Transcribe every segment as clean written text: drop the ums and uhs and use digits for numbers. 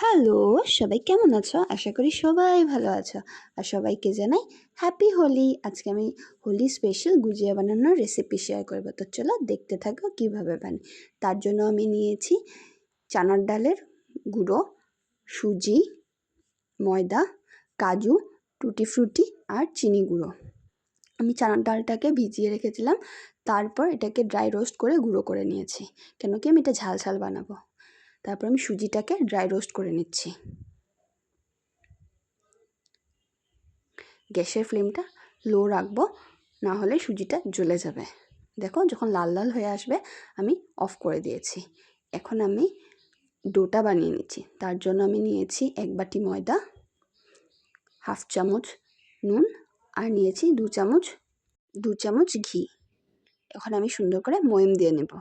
Hello, সবাই কেমন আছো? আশা করি সবাই ভালো আছো। আর সবাইকে জানাই হ্যাপি হোলি। আজকে আমি হোলি স্পেশাল গুজিয়া বানানোর রেসিপি শেয়ার করব। তো চলো দেখতে থাকো কীভাবে বানাই। তার জন্য আমি নিয়েছি চানার ডালের গুঁড়ো, সুজি, ময়দা, কাজু, টুটি ফ্রুটি আর চিনি গুঁড়ো। আমি চানার ডালটাকে ভিজিয়ে রেখেছিলাম, তারপর এটাকে ড্রাই রোস্ট করে গুঁড়ো করে নিয়েছি, কেন কি আমি এটা ঝাল ঝাল বানাবো। তারপর আমি সুজিটাকে ড্রাই রোস্ট করে নিচ্ছি। গ্যাসের ফ্লেমটা লো রাখবো, না হলে সুজিটা জ্বলে যাবে। দেখো যখন লাল লাল হয়ে আসবে আমি অফ করে দিয়েছি। এখন আমি ডোটা বানিয়ে নিচ্ছি। তার জন্য আমি নিয়েছি 1 বাটি ময়দা, হাফ চামচ নুন আর নিয়েছি 2 চামচ ঘি। এখন আমি সুন্দর করে ময়ম দিয়ে নেব।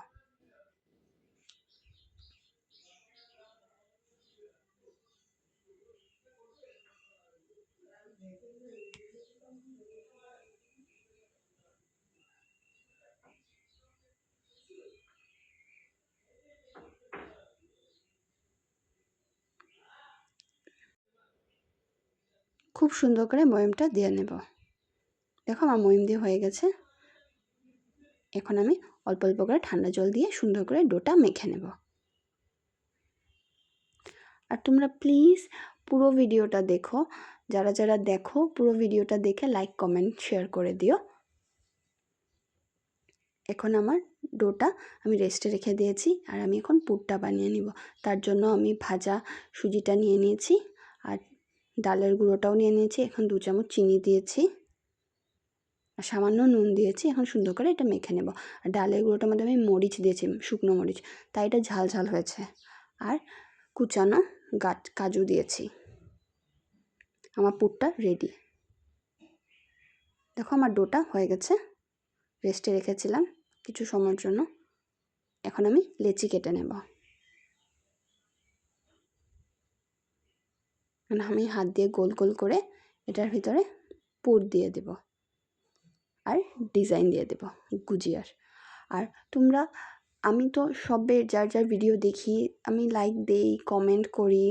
খুব সুন্দর করে ময়মটা দিয়ে নেব। দেখো আমার ময়ম দিয়ে হয়ে গেছে। এখন আমি অল্প অল্প করে ঠান্ডা জল দিয়ে সুন্দর করে ডোটা মেখে নেব। আর তোমরা প্লিজ পুরো ভিডিওটা দেখো। যারা যারা দেখো পুরো ভিডিওটা দেখে লাইক কমেন্ট শেয়ার করে দিও। এখন আমার ডোটা আমি রেস্টে রেখে দিয়েছি, আর আমি এখন পুরটা বানিয়ে নিব। তার জন্য আমি ভাজা সুজিটা নিয়ে নিয়েছি আর ডালের গুঁড়োটাও নিয়ে নিয়েছি। এখন 2 চামচ চিনি দিয়েছি আর সামান্য নুন দিয়েছি। এখন সুন্দর করে এটা মেখে নেব। আর ডালের গুঁড়োটার মধ্যে আমি মরিচ দিয়েছি, শুকনো মরিচ, তাই এটা ঝাল ঝাল হয়েছে। আর কুচানো কাজু দিয়েছি। আমার পুরটা রেডি। দেখো আমার ডোটা হয়ে গেছে। রেস্টে রেখেছিলাম কিছু সময়ের জন্য। এখন আমি লেচি কেটে নেব। আমি হাত দিয়ে গোল গোল করে এটার ভিতরে পুর দিয়ে দেব আর ডিজাইন দিয়ে দেব গুজিয়ার। আর তোমরা, আমি তো সবের যার যার ভিডিও দেখি, আমি লাইক দেই, কমেন্ট করি,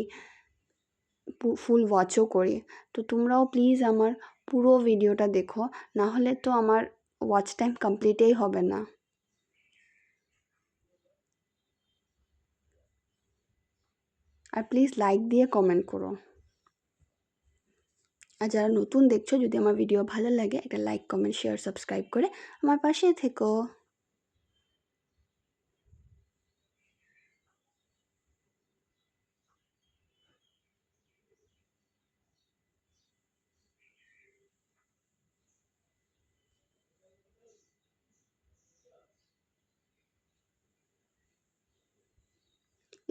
ফুল ওয়াচও করি। তো তোমরাও প্লিজ আমার পুরো ভিডিওটা দেখো, না হলে তো আমার ওয়াচ টাইম কমপ্লিটই হবে না। আর প্লিজ লাইক দিয়ে কমেন্ট করো। আর যারা নতুন দেখছো, যদি আমার ভিডিও ভালো লাগে একটা লাইক কমেন্ট শেয়ার সাবস্ক্রাইব করে আমার পাশে থেকো।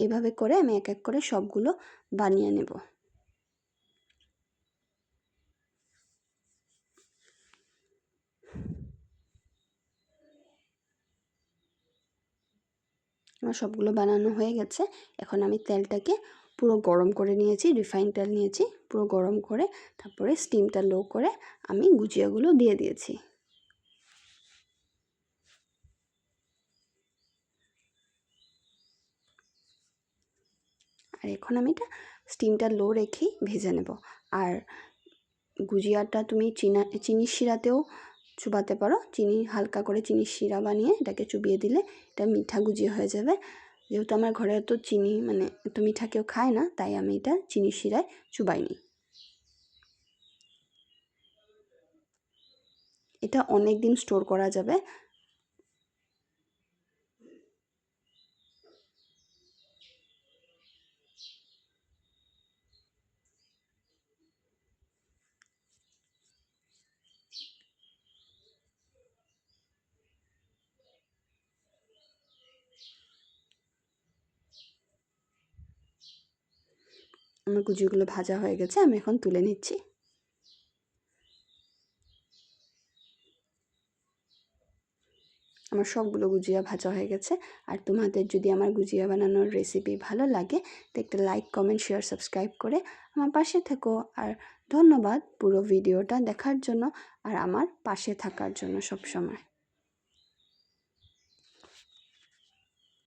এভাবে করে আমি এক এক করে সবগুলো বানিয়ে নেব। আমার সবগুলো বানানো হয়ে গেছে। এখন আমি তেলটাকে পুরো গরম করে নিয়েছি, রিফাইন তেল নিয়েছি, পুরো গরম করে তারপরে স্টিমটা লো করে আমি গুজিয়াগুলো দিয়ে দিয়েছি। আর এখন আমি এটা স্টিমটা লো রেখেই ভেজে নেব। আর গুজিয়াটা তুমি চিনির শিরাতেও চুবাতে পারো। হালকা করে চিনির শিরা বানিয়ে এটাকে চুবিয়ে দিলে এটা মিঠা গুজিয়া হয়ে যাবে। যেহেতু আমার ঘরে তো চিনি এত মিঠা কেউ খায় না, তাই আমি এটা চিনির শিরায় চুবাইনি। এটা অনেক দিন স্টোর করা যাবে। আমার গুজিয়াগুলো ভাজা হয়ে গেছে, আমি এখন তুলে নিচ্ছি। আমার সবগুলো গুজিয়া ভাজা হয়ে গেছে। আর তোমাদের যদি আমার গুজিয়া বানানোর রেসিপি ভালো লাগে তো একটা লাইক কমেন্ট শেয়ার সাবস্ক্রাইব করে আমার পাশে থেকো। আর ধন্যবাদ পুরো ভিডিওটা দেখার জন্য আর আমার পাশে থাকার জন্য সব সময়।